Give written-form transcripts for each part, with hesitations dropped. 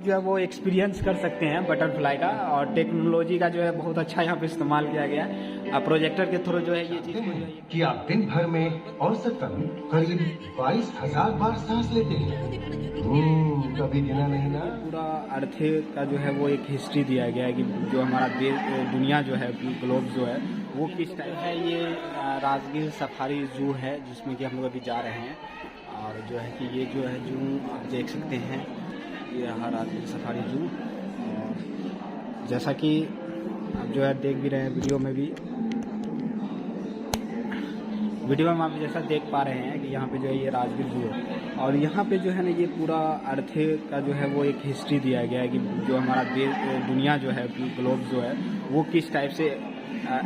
जो है वो एक्सपीरियंस कर सकते हैं बटरफ्लाई का, और टेक्नोलॉजी का जो है बहुत अच्छा यहाँ पे इस्तेमाल किया गया है। प्रोजेक्टर के थ्रू जो है ये चीज़ को कि आप दिन भर में औसतन करीब 22,000 बार सांस लेते हैं। कभी गिना नहीं ना। पूरा अर्थ का जो है वो एक हिस्ट्री दिया गया है कि जो हमारा दुनिया जो है, ग्लोब जो है वो किस टाइप है। ये राजगीर सफारी जू है जिसमें कि हम लोग अभी जा रहे हैं, और जो है कि ये जो है जू आप देख सकते हैं, ये रहा राजगीर सफारी जू। और जैसा कि आप जो है देख भी रहे हैं वीडियो में आप जैसा देख पा रहे हैं कि यहाँ पे जो है ये राजगीर जू है, और यहाँ पे जो है ना ये पूरा अर्थ का जो है वो एक हिस्ट्री दिया गया है कि जो हमारा दुनिया जो है, ग्लोब जो है वो किस टाइप से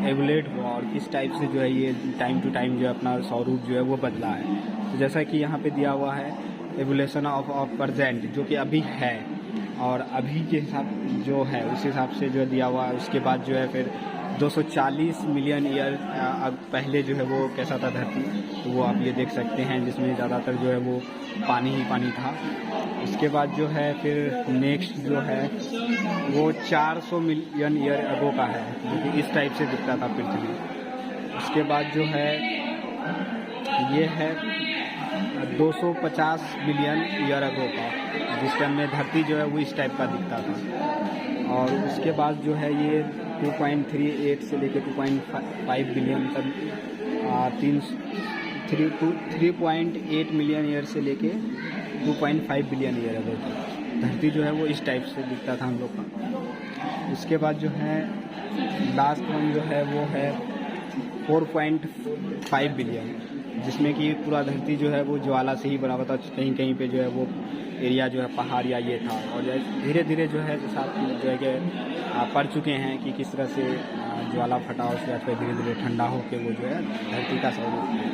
एवोल्यूट हुआ और किस टाइप से जो है ये टाइम टू टाइम जो है अपना स्वरूप जो है वो बदला है। तो जैसा कि यहाँ पे दिया हुआ है एवोल्यूशन ऑफ प्रेजेंट, जो कि अभी है और अभी के हिसाब जो है उस हिसाब से जो दिया हुआ है। उसके बाद जो है फिर 240 मिलियन ईयर पहले जो है वो कैसा था धरती, तो वो आप ये देख सकते हैं, जिसमें ज़्यादातर जो है वो पानी ही पानी था। उसके बाद जो है फिर नेक्स्ट जो है वो 400 मिलियन ईयर अगो का है, जो कि इस टाइप से दिखता था पृथ्वी। उसके बाद जो है ये है 250 मिलियन ईयर अगो का, जिस टाइम में धरती जो है वो इस टाइप का दिखता था। और उसके बाद जो है ये 2.38 से लेकर 2.5 बिलियन तक 3.8 मिलियन ईयर से लेके 2.5 बिलियन ईयर अगो तक धरती जो है वो इस टाइप से दिखता था हम लोग का। उसके बाद जो है लास्ट वन जो है वो है 4.5 बिलियन, जिसमें कि पूरा धरती जो है वो ज्वाला से ही बना हुआ था। कहीं कहीं पे जो है वो एरिया जो है पहाड़ या ये था, और धीरे धीरे जो है जैसा जो है कि पढ़ चुके हैं कि किस तरह से ज्वाला फटा, उसके बाद फिर धीरे धीरे ठंडा होकर वो जो है धरती का स्वरूप है।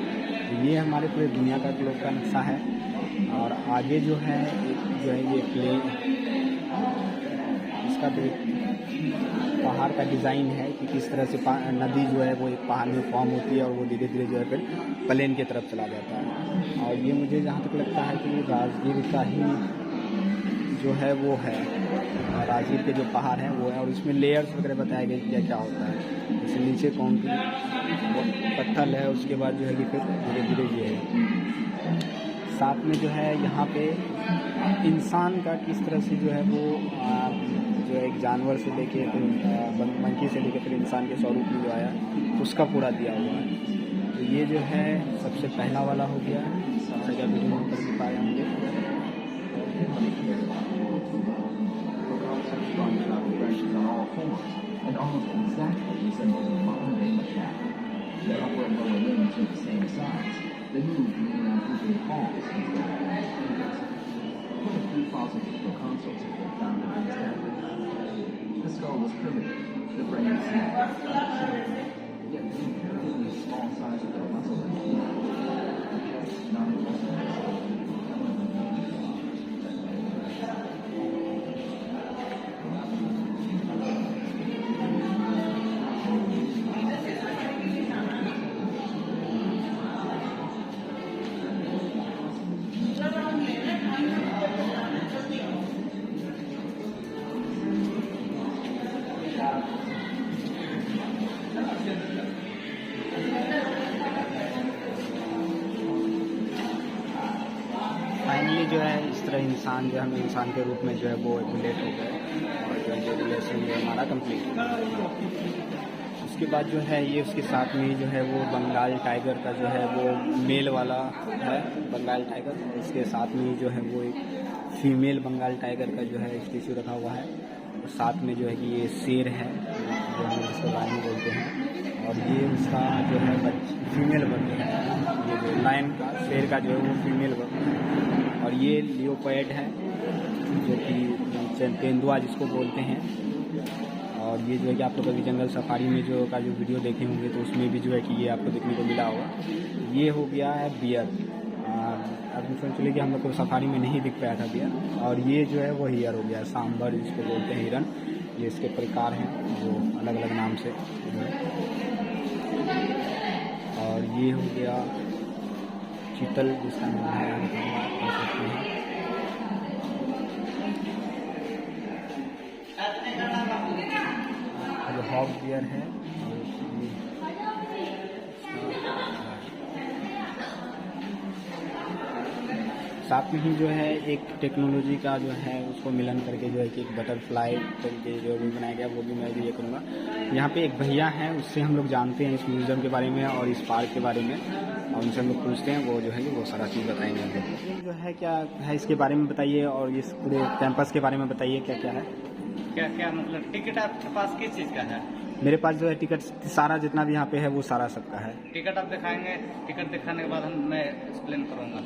तो ये हमारे पूरे दुनिया का ग्लोब का नक्शा है। और आगे जो है ये प्लेन, इसका भी पहाड़ का डिज़ाइन है कि किस तरह से नदी जो है वो एक पहाड़ में फॉर्म होती है और वो धीरे धीरे जो है फिर प्लेन की तरफ चला जाता है। और ये मुझे जहाँ तक लगता है कि राजगीर का ही जो है वो है, राजगीर के जो पहाड़ हैं वो है, और इसमें लेयर्स वगैरह बताया गया क्या क्या होता है। जैसे नीचे कंक्रीट पत्थर है, उसके बाद जो है कि फिर धीरे धीरे ये है। साथ में जो है यहाँ पे इंसान का किस तरह से जो है वो जो है एक जानवर से लेके फिर मंकी से लेके फिर इंसान के स्वरूप में जो आया उसका पूरा दिया हुआ है। तो ये जो है सबसे पहला वाला हो गया है, सबसे क्या वीडियो में कर भी पाए होंगे। The skull was primitive, the brain was yet the small size of the muscle and teeth, non-muscle. Finally जो है इस तरह इंसान जो हम इंसान के रूप में जो है वो एवोल्यूट हो गए, और जो है एवोल्यूशन जो हमारा कंप्लीट हो गया। उसके बाद जो है ये उसके साथ में जो है वो बंगाल टाइगर का जो है वो मेल वाला है बंगाल टाइगर, और इसके साथ में जो है वो एक फीमेल बंगाल टाइगर का जो है स्टेचू रखा हुआ है। और साथ में जो है कि ये शेर है जो हम जिसको लायन बोलते हैं, और ये उसका जो है फीमेल वर्जन है। ये जो लायन का शेर का जो है वो फीमेल वर्जन है। और ये लियोपैड है जो कि तेंदुआ जिसको बोलते हैं। और ये जो है कि आप लोग अभी जंगल सफारी में जो वीडियो देखे होंगे तो उसमें भी जो है कि ये आपको देखने को मिला होगा। ये हो गया है बियर। अब सोच चलिए कि हम लोग को सफारी में नहीं दिख पाया था बियर। और ये जो है वो हियर हो गया, सांबर जिसको बोलते हैं हिरन। ये इसके प्रकार हैं जो अलग अलग नाम से। और ये हो गया चीतल जिसका नाम है, हॉक गियर है। साथ में ही जो है एक टेक्नोलॉजी का जो है उसको मिलन करके जो है कि एक बटरफ्लाई तरीके जो भी बनाया गया वो भी मैं भी ये करूँगा। यहाँ पे एक भैया हैं, उससे हम लोग जानते हैं इस म्यूज़ियम के बारे में और इस पार्क के बारे में, और उनसे हम लोग पूछते हैं, वो जो है कि वो सारा चीज़ बताएंगे हमको। जो है क्या है इसके बारे में बताइए, और इस पूरे कैंपस के बारे में बताइए क्या क्या है। क्या क्या मतलब टिकट आपके पास किस चीज़ का है? मेरे पास जो है टिकट सारा जितना भी यहाँ पे है वो सारा सबका है। टिकट आप दिखाएंगे, टिकट दिखाने के बाद मैं एक्सप्लेन करूँगा।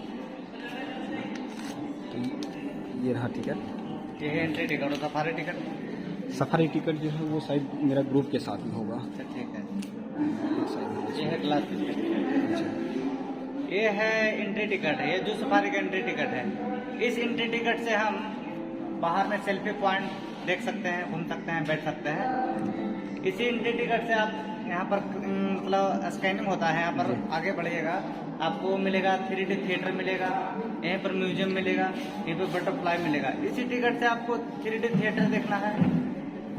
ये रहा टिकट, ये है एंट्री टिकट और सफारी टिकट। सफारी टिकट जो है वो शायद मेरा ग्रुप के साथ में होगा। अच्छा ठीक है। ये है क्लास टिकट। ये है एंट्री टिकट है, ये जो सफारी का एंट्री टिकट है। इस एंट्री टिकट से हम बाहर में सेल्फी पॉइंट देख सकते हैं, घूम सकते हैं, बैठ सकते हैं। इसी एंट्री टिकट से आप यहाँ पर मतलब स्कैनिंग होता है, यहाँ पर आगे बढ़िएगा आपको मिलेगा 3D थिएटर मिलेगा, यहीं पर म्यूजियम मिलेगा, यहीं पर बटरफ्लाई मिलेगा। इसी टिकट से आपको 3D थिएटर देखना है,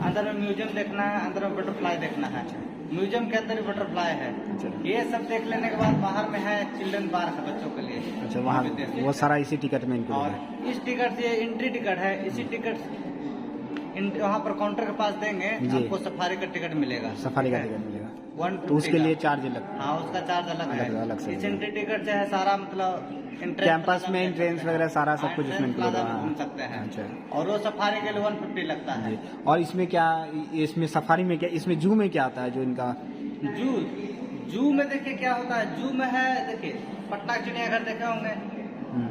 अंदर में म्यूजियम देखना है, अंदर में बटरफ्लाई देखना है। म्यूजियम के अंदर भी बटरफ्लाई है। ये सब देख लेने के बाद बाहर में है चिल्ड्रन पार्क है बच्चों के लिए। अच्छा, वहाँ वो सारा इसी टिकट में इनक्लूड और है। इस टिकट से एंट्री टिकट है, इसी टिकट वहाँ पर काउंटर के पास देंगे आपको सफारी का टिकट मिलेगा। सफारी का टिकट मिलेगा 1 तो उसके लिए चार्ज लगता है। हाँ, उसका चार्ज अलग है। अलग से इस एंट्री टिकट से है सारा मतलब कैंपस में एंट्रेंस वगैरह सारा सब कुछ इसमें इंक्लूड है। घूम सकते हैं। अच्छा, और वो सफारी के लिए 150 लगता है। और इसमें क्या, इसमें सफारी में क्या, इसमें जू में क्या आता है जो इनका? जू में देखिए क्या होता है। जू में है, देखिए पटना चिड़ियाघर देखे होंगे।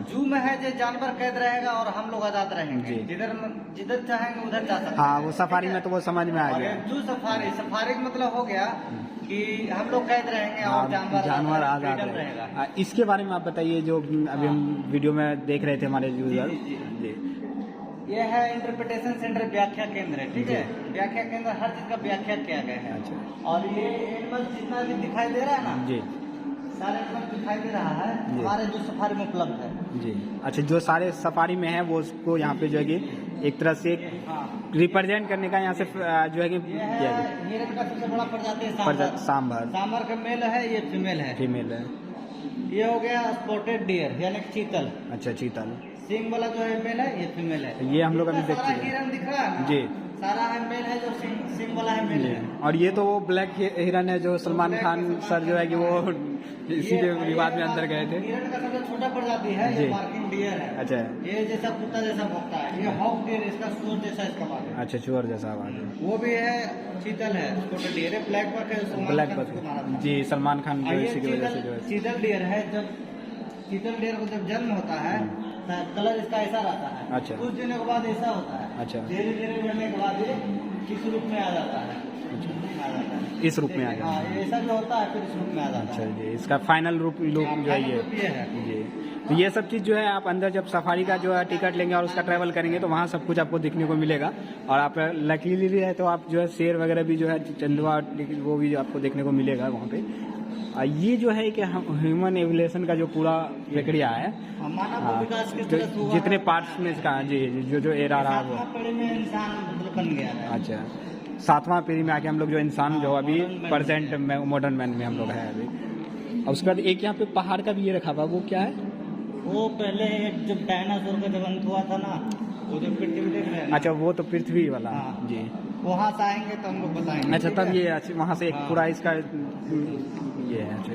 जू में है जो जानवर कैद रहेगा और हम लोग आजाद रहेंगे, जिधर चाहेंगे उधर जा सकते हैं। हाँ, वो सफारी में तो वो समझ में आ गया। जू सफारी का मतलब हो गया कि हम लोग कैद रहेंगे और जानवर आजाद रहेगा। इसके बारे में आप बताइए, जो अभी हम वीडियो में देख रहे थे हमारे यूजर। जी, ये है इंटरप्रिटेशन सेंटर, व्याख्या केंद्र है। ठीक है, व्याख्या केंद्र हर चीज का व्याख्या किया गया है। अच्छा, और ये एनिमल जितना भी दिखाई दे रहा है ना जी, सारे एनिमल दिखाई दे रहा है हमारे जो सफारी में उपलब्ध है। जी। अच्छा, जो सारे सफारी में है वो उसको यहाँ पे जो है कि एक तरह से रिप्रेजेंट करने का यहाँ से जो है कि किया गया। हिरन का सबसे बड़ा प्रजाति है सांभर। सांभर का मेल है, ये फीमेल है। फीमेल है। ये हो गया स्पॉटेड डियर यानी चीतल। अच्छा, चीतल। सिंग वाला जो है मेल है, ये फीमेल है। ये हम लोग अभी सारा देखते हैं। हिरन दिख रहा है ना? जी, सारा है मेल है, जो सिंग वाला है मेल है। और ये तो वो ब्लैक हिरन है जो सलमान खान सर जो है कि वो इसी के विवाद में अंदर गए थे। हिरन का सबसे छोटा प्रजाति है, ये मार्किंग डियर है। अच्छा, ये जैसा कुत्ता जैसा भौंकता है। ये हॉक डियर, इसका सूअर जैसा इसका बाल है। अच्छा, चुअर जैसा आवाज है। वो भी है, चीतल है, स्पॉटेड डियर है। ब्लैक बक है, ब्लैक बक। जी, सलमान खान जो इसी की वजह से जो है। चीतल डियर है। जब चीतल डियर को जब जन्म होता है कलर इसका ऐसा रहता है। अच्छा, कुछ दिनों के बाद ऐसा होता है। अच्छा, धीरे धीरे बढ़ने के बाद ये किस रूप में आ जाता है? इस रूप में आ जाता है। ऐसा भी होता है, फिर इस रूप में आ जाता है। अच्छा जी, इसका फाइनल रूप जो है ये है जी। तो ये सब चीज़ जो है आप अंदर जब सफारी का जो है टिकट लेंगे और उसका ट्रैवल करेंगे तो वहाँ सब कुछ आपको देखने को मिलेगा। और आप लकीली है तो आप जो है शेर वगैरह भी जो है चंदवा वो भी आपको देखने को मिलेगा वहाँ पे। ये जो है कि ह्यूमन एवोल्यूशन का जो पूरा प्रक्रिया है, मानव विकास के तरफ हुआ जितने पार्ट्स में इसका जी जो एरा रहा वो। पीढ़ी में इंसान मतलब बन गया है। अच्छा, 7वां पीढ़ी में आके हम लोग जो इंसान जो अभी प्रेजेंट में मॉडर्न मैन में हम लोग है अभी। और उसके बाद एक यहाँ पे पहाड़ का भी ये रखा हुआ, वो क्या है? वो पहले जब डायनासोर का जब अंत हुआ था ना, वो जो पृथ्वी देख रहे हैं। अच्छा, वो तो पृथ्वी वाला। हाँ। जी, वहाँ से आएंगे तो हम लोग बताएंगे। अच्छा, तब ये वहाँ से एक पूरा इसका ये है। अच्छा,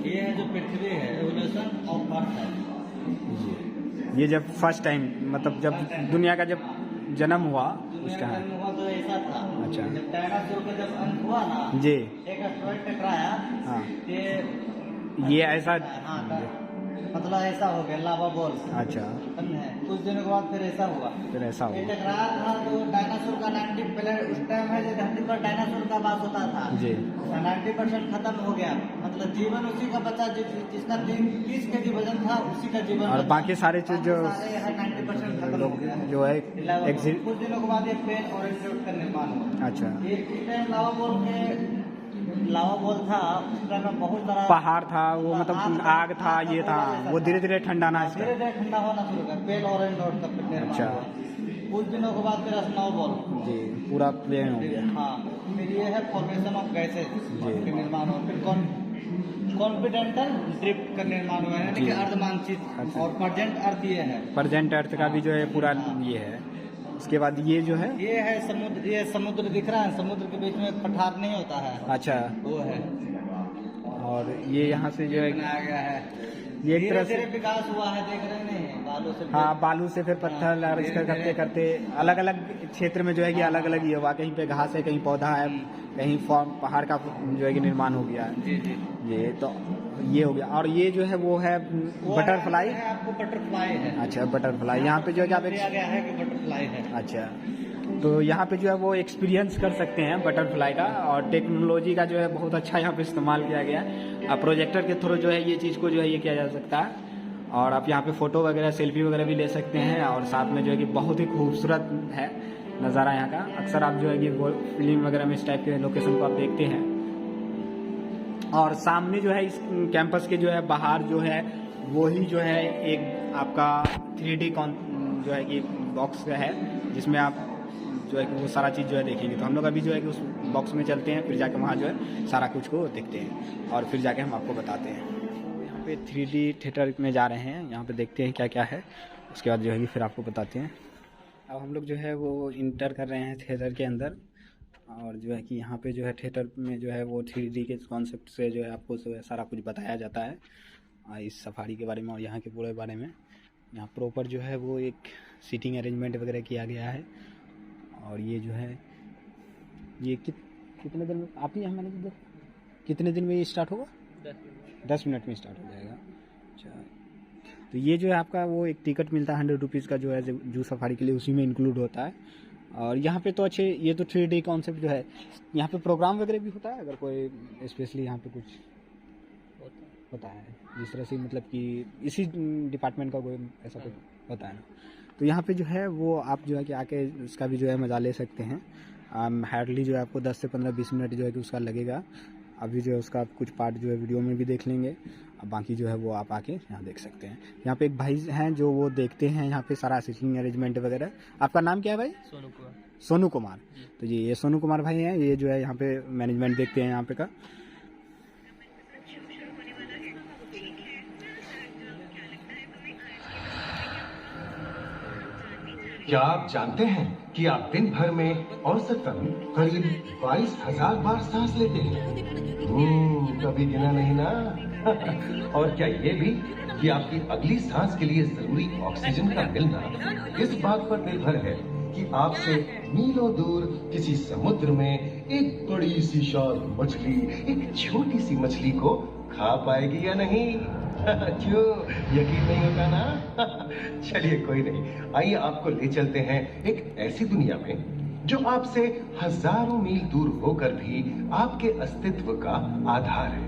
ये है जो पृथ्वी है, एवोल्यूशन ऑफ अर्थ है। ये जब फर्स्ट टाइम मतलब जब दुनिया का जब जन्म हुआ उसका है। हुआ तो ऐसा था। अच्छा, जब डायनासोर का जब अंत हुआ ना जी, एक एस्टेरॉइड टकराया। हाँ, ये ऐसा। हाँ, मतलब ऐसा हो गया लावा बॉल। अच्छा, कुछ दिनों के बाद फिर ऐसा हुआ। ये टकराया था तो डायनासोर का 90 पहले उस टाइम है जो धरती पर डायनासोर का वास होता था जी, 90% खत्म हो गया। मतलब जीवन उसी का बचा जिसका 30 kg वजन था, उसी का जीवन। और बाकी सारे चीज जो 90% खत्म हो गया जो है कुछ दिनों के बाद ये पेन और इंसेक्ट का निर्माण हुआ। अच्छा, इस टाइम लावा बॉल के लावा बॉल था उसका में बहुत सारा पहाड़ था वो, मतलब आग था, ये था, वो धीरे धीरे ठंडा ना धीरे धीरे ठंडा होना शुरू कर पेल ऑरेंज रोड तक निर्माण अच्छा। हुआ। कुछ दिनों के बाद फिर स्नो बॉल जी पूरा प्लेन हो गया। हाँ फिर ये है फॉर्मेशन ऑफ गैसेज के निर्माण हुआ। फिर कॉन्फिडेंटल ड्रिफ्ट का निर्माण हुआ है, यानी कि अर्ध मानचित्र। अच्छा। और प्रेजेंट अर्थ ये है, प्रेजेंट अर्थ का भी जो है पूरा ये है। उसके बाद ये जो है ये है समुद्र, ये समुद्र दिख रहा है, समुद्र के बीच में पठार नहीं होता है, अच्छा, वो है। और ये यहाँ से जो है बनाया गया है, ये एक तरह धीरे से विकास हुआ है, देख रहे हैं बालू से। हाँ बालू से फिर पत्थर और इसका करते करते अलग अलग क्षेत्र में जो है कि अलग अलग ये हुआ, कहीं पे घास है, कहीं पौधा है, कहीं फॉर्म पहाड़ का जो है कि निर्माण हो गया है। जी जी ये तो ये हो गया। और ये जो है वो है बटरफ्लाई, है, आपको बटरफ्लाई है। अच्छा बटरफ्लाई। यहाँ पे जो है कि आप दिया गया है कि बटरफ्लाई है। अच्छा, तो यहाँ पे जो है वो एक्सपीरियंस कर सकते हैं बटरफ्लाई का। और टेक्नोलॉजी का जो है बहुत अच्छा यहाँ पे इस्तेमाल किया गया है। अब प्रोजेक्टर के थ्रू जो है ये चीज़ को जो है ये किया जा सकता है। और आप यहाँ पे फ़ोटो वगैरह सेल्फी वगैरह भी ले सकते हैं। और साथ में जो है कि बहुत ही खूबसूरत है नज़ारा यहाँ का। अक्सर आप जो है कि वो फिल्म वगैरह में इस टाइप के लोकेशन को आप देखते हैं। और सामने जो है इस कैंपस के जो है बाहर जो है वो ही जो है एक आपका 3D जो है कि बॉक्स है, जिसमें आप जो है कि वो सारा चीज़ जो है देखेंगे। तो हम लोग अभी जो है कि उस बॉक्स में चलते हैं, फिर जाके वहाँ जो है सारा कुछ को देखते हैं और फिर जाके हम आपको बताते हैं। यहाँ पे 3D थिएटर में जा रहे हैं, यहाँ पे देखते हैं क्या क्या है, उसके बाद जो है कि फिर आपको बताते हैं। अब हम लोग जो है वो इंटर कर रहे हैं थिएटर के अंदर। और जो है कि यहाँ पे जो है थिएटर में जो है वो 3D के कॉन्सेप्ट से जो है आपको सारा कुछ बताया जाता है इस सफारी के बारे में और यहाँ के पूरे बारे में। यहाँ प्रॉपर जो है वो एक सीटिंग अरेंजमेंट वगैरह किया गया है। और ये जो है ये कितने दिन में आप ही यहाँ मैंने कितने दिन में ये स्टार्ट होगा? 10 मिनट में स्टार्ट हो जाएगा। अच्छा, तो ये जो है आपका वो एक टिकट मिलता है 100 रुपीज़ का जो है जू सफारी के लिए, उसी में इंक्लूड होता है। और यहाँ पे तो अच्छे ये तो 3D कॉन्सेप्ट जो है, यहाँ पे प्रोग्राम वगैरह भी होता है अगर कोई स्पेशली यहाँ पे कुछ होता है जिस तरह से, मतलब कि इसी डिपार्टमेंट का कोई ऐसा कुछ होता है ना, तो यहाँ पे जो है वो आप जो है कि आके उसका भी जो है मज़ा ले सकते हैं। हार्डली जो है आपको 10 से 15-20 मिनट जो है कि उसका लगेगा। अभी जो है उसका आप कुछ पार्ट जो है वीडियो में भी देख लेंगे, अब बाकी जो है वो आप आके यहाँ देख सकते हैं। यहाँ पे एक भाई हैं जो वो देखते हैं यहाँ पे सारा सीटिंग अरेंजमेंट वगैरह। आपका नाम क्या है भाई? सोनू कुमार। सोनू कुमार। तो ये सोनू कुमार भाई हैं, ये जो है यहाँ पे मैनेजमेंट देखते हैं यहाँ पे का। क्या आप जानते हैं कि आप दिन भर में औसतन करीब 22,000 बार सांस लेते हैं? कभी गिना नहीं ना? और क्या ये भी कि आपकी अगली सांस के लिए जरूरी ऑक्सीजन का मिलना इस बात पर निर्भर है कि आपसे मीलों दूर किसी समुद्र में एक बड़ी सी शार्क मछली एक छोटी सी मछली को खा पाएगी या नहीं? क्यों यकीन नहीं होता ना? चलिए कोई नहीं, आइए आपको ले चलते हैं एक ऐसी दुनिया में जो आपसे हजारों मील दूर होकर भी आपके अस्तित्व का आधार है।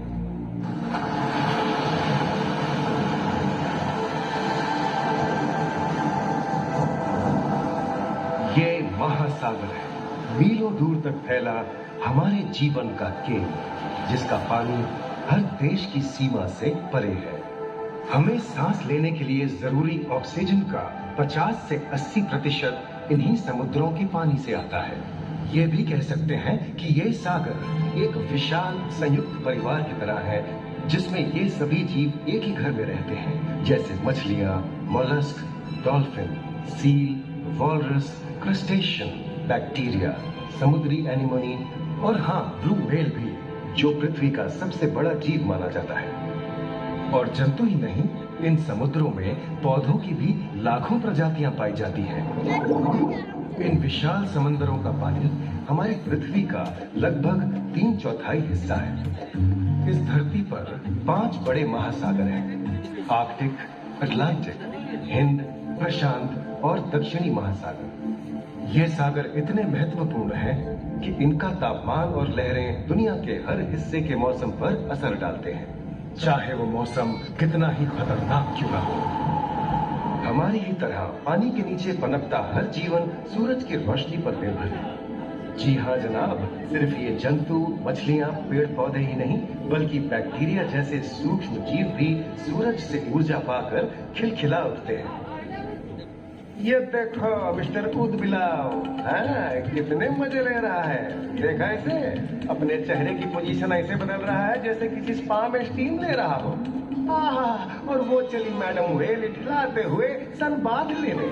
ये महासागर है, मीलों दूर तक फैला हमारे जीवन का केंद्र, जिसका पानी हर देश की सीमा से परे है। हमें सांस लेने के लिए जरूरी ऑक्सीजन का 50 से 80% इन्हीं समुद्रों के पानी से आता है। ये भी कह सकते हैं कि ये सागर एक विशाल संयुक्त परिवार की तरह है, जिसमें ये सभी जीव एक ही घर में रहते हैं, जैसे मछलियां, mollusc, dolphin, seal, walrus, crustacean, bacteria, समुद्री एनिमोनी और हाँ ब्लू व्हेल भी, जो पृथ्वी का सबसे बड़ा जीव माना जाता है। और जंतु ही नहीं, इन समुद्रों में पौधों की भी लाखों प्रजातियां पाई जाती हैं। इन विशाल समंदरों का पानी हमारी पृथ्वी का लगभग 3/4 हिस्सा है। इस धरती पर 5 बड़े महासागर हैं: आर्कटिक, अटलांटिक, हिंद, प्रशांत और दक्षिणी महासागर। ये सागर इतने महत्वपूर्ण हैं कि इनका तापमान और लहरें दुनिया के हर हिस्से के मौसम पर असर डालते हैं, चाहे वो मौसम कितना ही खतरनाक क्यों ना हो। हमारी ही तरह पानी के नीचे पनपता हर जीवन सूरज की रोशनी पर निर्भर है। जी हाँ जनाब, सिर्फ ये जंतु, मछलियाँ, पेड़ पौधे ही नहीं बल्कि बैक्टीरिया जैसे सूक्ष्म जीव भी सूरज से ऊर्जा पाकर खिलखिला उठते हैं। ये देखो मिस्टर ऊदबिलाव, हाँ, कितने मजे ले रहा है। देखा इसे, अपने चेहरे की पोजीशन ऐसे बदल रहा है जैसे किसी स्पा में स्टीम ले रहा हो। और वो चली मैडम व्हेल इठलाते हुए सनबाथ लेने।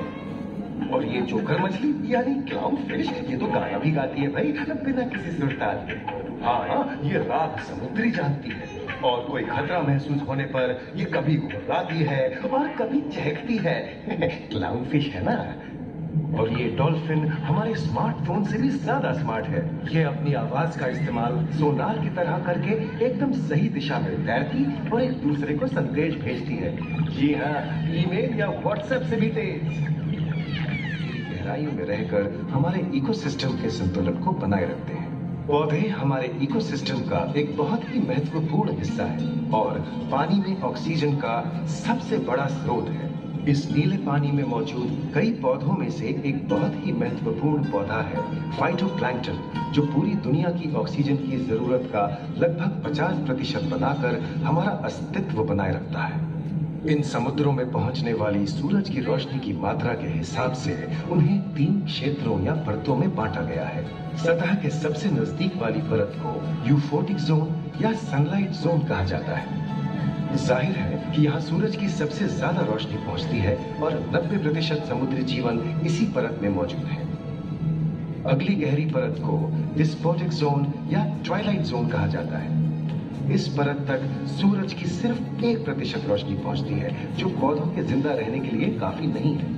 और ये जोकर मछली यानी क्लाउन फिश, ये तो गाना भी गाती है भाई बिना किसी सुरताल के। हाँ, ये रात समुद्री जानती है और कोई खतरा महसूस होने पर ये कभी घुर्राती है और कभी चहकती है। क्लाउन फिश है ना। और ये डॉल्फिन हमारे स्मार्टफोन से भी ज्यादा स्मार्ट है। ये अपनी आवाज का इस्तेमाल सोनार की तरह करके एकदम सही दिशा में तैरती और एक दूसरे को संदेश भेजती है। जी हाँ, ईमेल या व्हाट्सएप से भी तेज। गहराइयों में रहकर हमारे इकोसिस्टम के संतुलन को बनाए रखते हैं। पौधे हमारे इकोसिस्टम का एक बहुत ही महत्वपूर्ण हिस्सा है और पानी में ऑक्सीजन का सबसे बड़ा स्रोत है। इस नीले पानी में मौजूद कई पौधों में से एक बहुत ही महत्वपूर्ण पौधा है फाइटोप्लैंक्टन, जो पूरी दुनिया की ऑक्सीजन की जरूरत का लगभग 50% बनाकर हमारा अस्तित्व बनाए रखता है। इन समुद्रों में पहुंचने वाली सूरज की रोशनी की मात्रा के हिसाब से उन्हें 3 क्षेत्रों या परतों में बांटा गया है। सतह के सबसे नजदीक वाली परत को यूफोटिक जोन या सनलाइट जोन कहा जाता है। जाहिर है कि यहाँ सूरज की सबसे ज्यादा रोशनी पहुंचती है और 90% समुद्री जीवन इसी परत में मौजूद है। अगली गहरी परत को डिस्पोटिक जोन या ट्वाइलाइट जोन कहा जाता है। इस परत तक सूरज की सिर्फ 1% रोशनी पहुंचती है, जो पौधों के जिंदा रहने के लिए काफी नहीं है।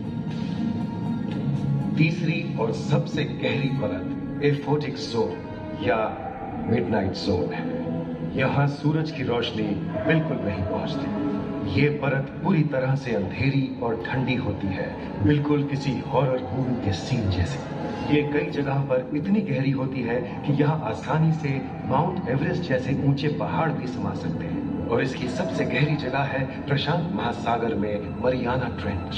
तीसरी और सबसे गहरी परत एफोटिक जोन या मिडनाइट जोन है। यहाँ सूरज की रोशनी बिल्कुल नहीं पहुंचती। ये परत पूरी तरह से अंधेरी और ठंडी होती है, बिल्कुल किसी हॉरर मूवी के सीन जैसे। ये कई जगह पर इतनी गहरी होती है कि यहाँ आसानी से माउंट एवरेस्ट जैसे ऊंचे पहाड़ भी समा सकते हैं। और इसकी सबसे गहरी जगह है प्रशांत महासागर में मरियाना ट्रेंच।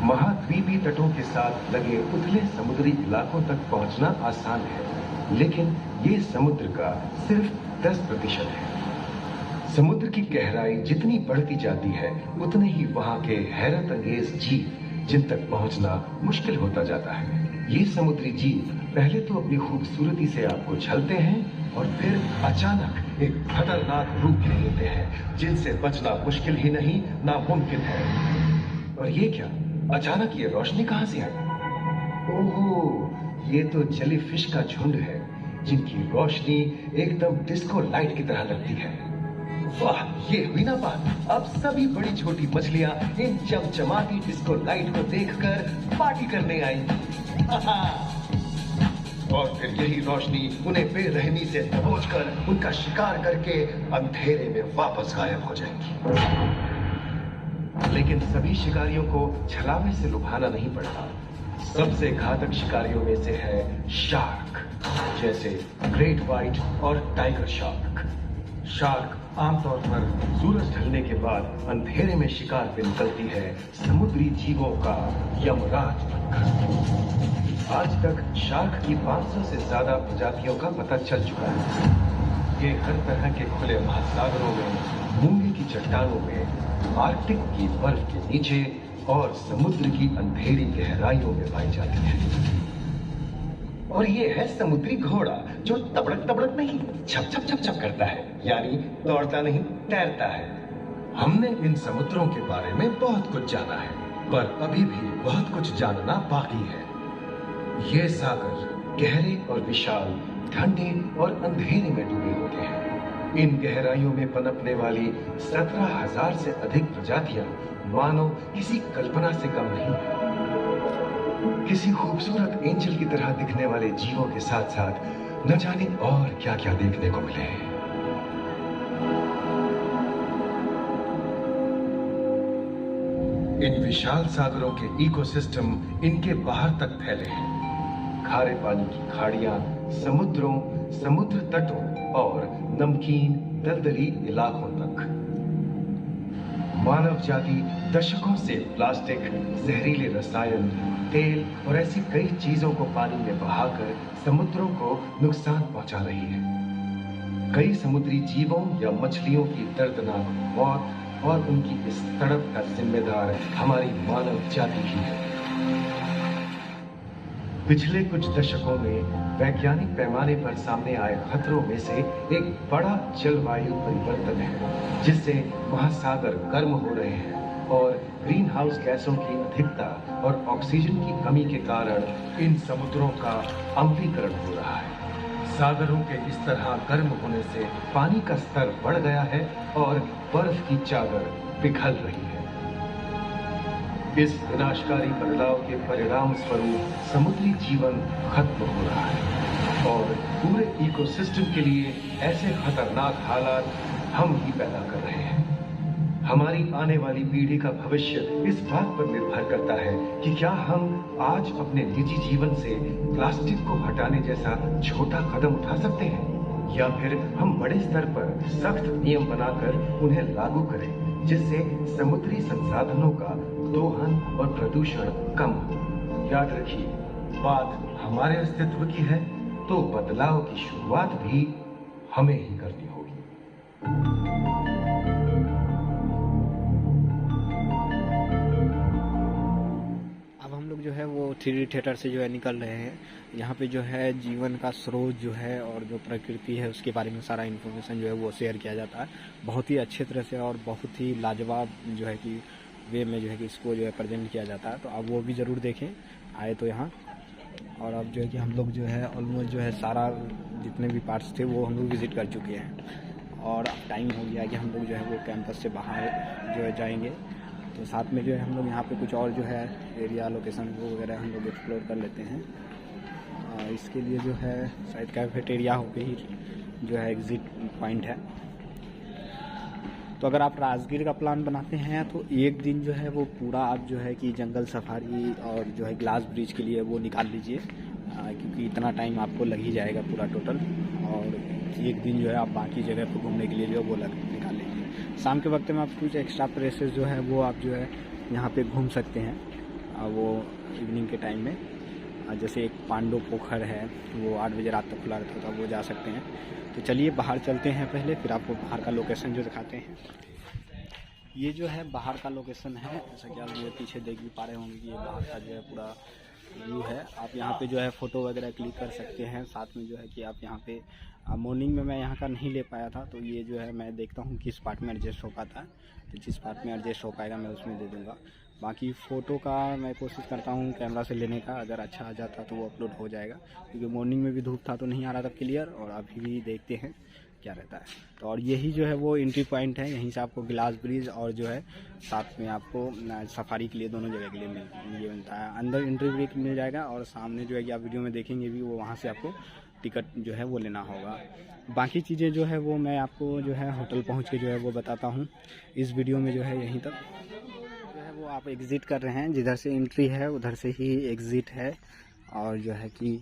महाद्वीपीय तटों के साथ लगे उथले समुद्री इलाकों तक पहुंचना आसान है, लेकिन ये समुद्र का सिर्फ 10% है। समुद्र की गहराई जितनी बढ़ती जाती है, उतने ही वहां के हैरत अंगेज जीव जिन तक पहुंचना मुश्किल होता जाता है। ये समुद्री जीव पहले तो अपनी खूबसूरती से आपको छलते हैं और फिर अचानक एक खतरनाक रूप ले लेते हैं, जिनसे बचना मुश्किल ही नहीं नामुमकिन है। और ये क्या, अचानक ये रोशनी कहां से आई? ओहो, ये तो जेलीफिश का झुंड है, जिनकी रोशनी एकदम डिस्को लाइट की तरह लगती है। वाह, ये हुई ना बात। अब सभी बड़ी छोटी मछलियां इन चमचमाती डिस्को लाइट को देखकर पार्टी करने आएंगी। और फिर यही रोशनी उन्हें बेरहमी से दबोचकर उनका शिकार करके अंधेरे में वापस गायब हो जाएगी। लेकिन सभी शिकारियों को छलावे से लुभाना नहीं पड़ता। सबसे घातक शिकारियों में से है शार्क, जैसे ग्रेट व्हाइट और टाइगर शार्क। शार्क आमतौर पर सूरज ढलने के बाद अंधेरे में शिकार पे निकलती है, समुद्री जीवों का यमराज बनकर। आज तक शार्क की 500 से ज्यादा प्रजातियों का पता चल चुका है। ये हर तरह के खुले महासागरों में, मूंगे की चट्टानों में, आर्कटिक की बर्फ के नीचे और समुद्र की अंधेरी गहराइयों में पाई जाती है। और ये है समुद्री घोड़ा, जो तबड़क तबड़क नहीं, छप छप छप छप करता है, यानी दौड़ता नहीं, तैरता है। हमने इन समुद्रों के बारे में बहुत कुछ जाना है, पर अभी भी बहुत कुछ जानना बाकी है। ये सागर गहरे और विशाल, ठंडे और अंधेरे में डूबे होते हैं। इन गहराइयों में पनपने वाली 17,000 से अधिक प्रजातियां मानो किसी कल्पना से कम नहीं है। किसी खूबसूरत एंजल की तरह दिखने वाले जीवों के साथ साथ न जाने और क्या क्या देखने को मिले। इन विशाल सागरों के इकोसिस्टम इनके बाहर तक फैले हैं। खारे पानी की खाड़ियां, समुद्रों, समुद्र तटों और नमकीन दलदली इलाकों तक। मानव जाति दशकों से प्लास्टिक, जहरीले रसायन, तेल और ऐसी कई चीजों को पानी में बहाकर समुद्रों को नुकसान पहुंचा रही है। कई समुद्री जीवों या मछलियों की दर्दनाक मौत और उनकी इस तड़प का जिम्मेदार हमारी मानव जाति ही है। पिछले कुछ दशकों में वैज्ञानिक पैमाने पर सामने आए खतरों में से एक बड़ा जलवायु परिवर्तन है, जिससे महासागर गर्म हो रहे हैं और ग्रीन हाउस गैसों की अधिकता और ऑक्सीजन की कमी के कारण इन समुद्रों का अम्लीकरण हो रहा है। सागरों के इस तरह गर्म होने से पानी का स्तर बढ़ गया है और बर्फ की चादर पिघल रही है। इस विनाशकारी बदलाव के परिणाम स्वरूप समुद्री जीवन खत्म हो रहा है और पूरे इकोसिस्टम के लिए ऐसे खतरनाक हालात हम ही पैदा कर रहे हैं। हमारी आने वाली पीढ़ी का भविष्य इस बात पर निर्भर करता है कि क्या हम आज अपने निजी जीवन से प्लास्टिक को हटाने जैसा छोटा कदम उठा सकते हैं, या फिर हम बड़े स्तर पर सख्त नियम बनाकर उन्हें लागू करें, जिससे समुद्री संसाधनों का दोहन और प्रदूषण कम हो। याद रखिए, बात हमारे अस्तित्व की है, तो बदलाव की शुरुआत भी हमें ही करनी होगी। अब हम लोग जो है वो 3D थिएटर से जो है निकल रहे हैं। यहाँ पे जो है जीवन का स्रोत जो है और जो प्रकृति है उसके बारे में सारा इन्फॉर्मेशन जो है वो शेयर किया जाता है, बहुत ही अच्छे तरह से और बहुत ही लाजवाब जो है कि वे में जो है कि इसको जो है प्रेजेंट किया जाता है। तो आप वो भी ज़रूर देखें आए तो यहाँ। और अब जो है कि हम लोग जो है ऑलमोस्ट जो है सारा जितने भी पार्ट्स थे वो हम लोग विज़िट कर चुके हैं और अब टाइम हो गया कि हम लोग जो है वो कैंपस से बाहर जो है जाएंगे। तो साथ में जो है हम लोग यहाँ पे कुछ और जो है एरिया लोकेशन वो वगैरह हम लोग एक्सप्लोर कर लेते हैं। इसके लिए जो है शायद कैफेटेरिया हो के ही जो है एग्ज़िट पॉइंट है। तो अगर आप राजगीर का प्लान बनाते हैं तो एक दिन जो है वो पूरा आप जो है कि जंगल सफारी और जो है ग्लास ब्रिज के लिए वो निकाल लीजिए, क्योंकि इतना टाइम आपको लग ही जाएगा पूरा टोटल। और एक दिन जो है आप बाकी जगह पर घूमने के लिए जो है वो निकाल लीजिए। शाम के वक्त में आप कुछ एक्स्ट्रा प्लेसेस जो है वो आप जो है यहाँ पे घूम सकते हैं, वो इवनिंग के टाइम में। जैसे एक पांडव पोखर है, वो 8 बजे रात तक खुला रहता था, वो जा सकते हैं। तो चलिए बाहर चलते हैं पहले, फिर आपको बाहर का लोकेशन जो दिखाते हैं। ये जो है बाहर का लोकेशन है, जैसा कि आप ये पीछे देख भी पा रहे होंगे कि ये बाहर का जो है पूरा व्यू है। आप यहाँ पे जो है फ़ोटो वगैरह क्लिक कर सकते हैं। साथ में जो है कि आप यहाँ पे मॉर्निंग में मैं यहाँ का नहीं ले पाया था, तो ये जो है मैं देखता हूँ किस पार्ट में एडजस्ट हो पाता है, तो जिस पार्ट में एडजस्ट हो पाएगा मैं उसमें दे दूँगा। बाकी फ़ोटो का मैं कोशिश करता हूँ कैमरा से लेने का, अगर अच्छा आ जाता तो वो अपलोड हो जाएगा, क्योंकि मॉर्निंग में भी धूप था तो नहीं आ रहा था क्लियर, और अभी भी देखते हैं क्या रहता है। तो और यही जो है वो एंट्री पॉइंट है, यहीं से आपको ग्लास ब्रिज और जो है साथ में आपको सफारी के लिए दोनों जगह के लिए ये मिलता है। अंदर एंट्री भी मिल जाएगा और सामने जो है कि आप वीडियो में देखेंगे भी, वो वहाँ से आपको टिकट जो है वो लेना होगा। बाकी चीज़ें जो है वो मैं आपको जो है होटल पहुँच के जो है वो बताता हूँ। इस वीडियो में जो है यहीं तक जो है वो आप एग्ज़िट कर रहे हैं, जिधर से एंट्री है उधर से ही एग्ज़िट है। और जो है कि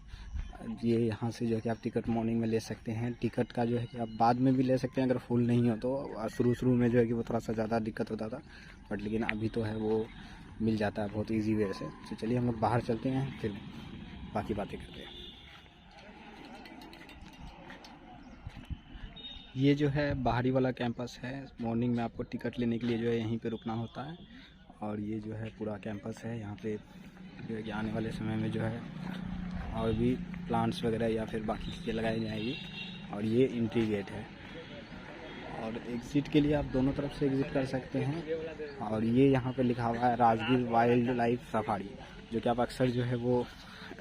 ये यहाँ से जो है कि आप टिकट मॉर्निंग में ले सकते हैं। टिकट का जो है कि आप बाद में भी ले सकते हैं अगर फुल नहीं हो तो। शुरू में जो है कि वो थोड़ा सा ज़्यादा दिक्कत होता था, बट लेकिन अभी तो है वो मिल जाता है बहुत ईजी वे से। तो चलिए हम लोग बाहर चलते हैं, फिर बाकी बातें करते हैं। ये जो है बाहरी वाला कैंपस है। मॉर्निंग में आपको टिकट लेने के लिए जो है यहीं पे रुकना होता है। और ये जो है पूरा कैंपस है, यहाँ पे जो है कि आने वाले समय में जो है और भी प्लांट्स वगैरह या फिर बाकी चीज़ें लगाई जाएगी। और ये एंट्री गेट है, और एग्ज़िट के लिए आप दोनों तरफ से एग्ज़िट कर सकते हैं। और ये यहाँ पे लिखा हुआ है राजगीर वाइल्ड लाइफ सफारी, जो कि आप अक्सर जो है वो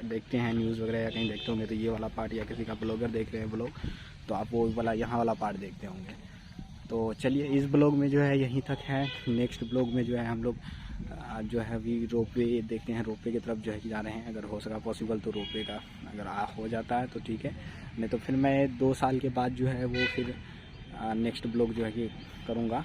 देखते हैं न्यूज़ वगैरह या कहीं देखते होंगे। तो ये वाला पार्ट, या किसी का ब्लॉगर देख रहे हैं ब्लॉग, तो आप वो वाला यहाँ वाला पार्ट देखते होंगे। तो चलिए इस ब्लॉग में जो है यहीं तक है। नेक्स्ट ब्लॉग में जो है हम लोग जो है अभी रोपवे देखते हैं, रोपवे की तरफ जो है कि जा रहे हैं। अगर हो सका पॉसिबल तो रोपवे का अगर हो जाता है तो ठीक है, नहीं तो फिर मैं 2 साल के बाद जो है वो फिर नेक्स्ट ब्लॉग जो है कि करूँगा।